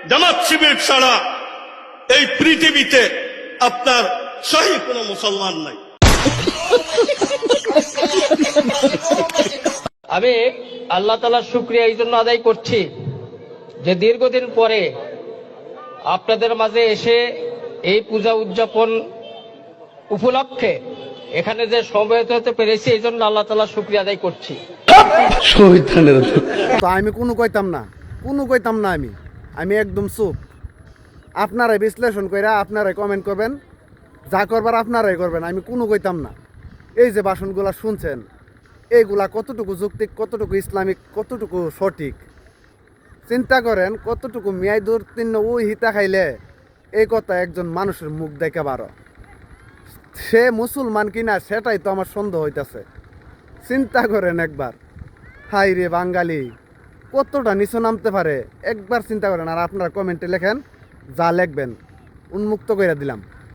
জামাত শিবির ছাড়া এই পৃথিবীতে আপনার সহি কোনো মুসলমান নাই। আমি আল্লাহ তাআলার শুকরিয়া এই জন্য আদায় করছি যে দীর্ঘদিন পরে আপনাদের মাঝে এসে এই পূজা উদযাপন উপলক্ষে এখানে যে সমবেত হতে পেরেছি এই জন্য আল্লাহ তাআলার শুকরিয়া আদায় করছি। তো আমি কোনো কইতাম না আমি একদম চুপ। আপনারাই বিশ্লেষণ কইরা আপনারাই কমেন্ট করবেন, যা করবার আপনারাই করবেন, আমি কোনো কইতাম না। এই যে ভাষণগুলা শুনছেন এইগুলা কতটুকু যৌক্তিক, কতটুকু ইসলামিক, কতটুকু সঠিক চিন্তা করেন। কতটুকু মেয়াদুর তিন্ন ওই হিতা খাইলে এই কথা একজন মানুষের মুখ দেখে বারো, সে মুসলমান কিনা সেটাই তো আমার সন্দেহ হইতেছে। চিন্তা করেন একবার, হাই রে বাঙালি কতটা নিচু নামতে পারে একবার চিন্তা করেন। আর আপনারা কমেন্টে লেখেন, যা লিখবেন উন্মুক্ত করে দিলাম।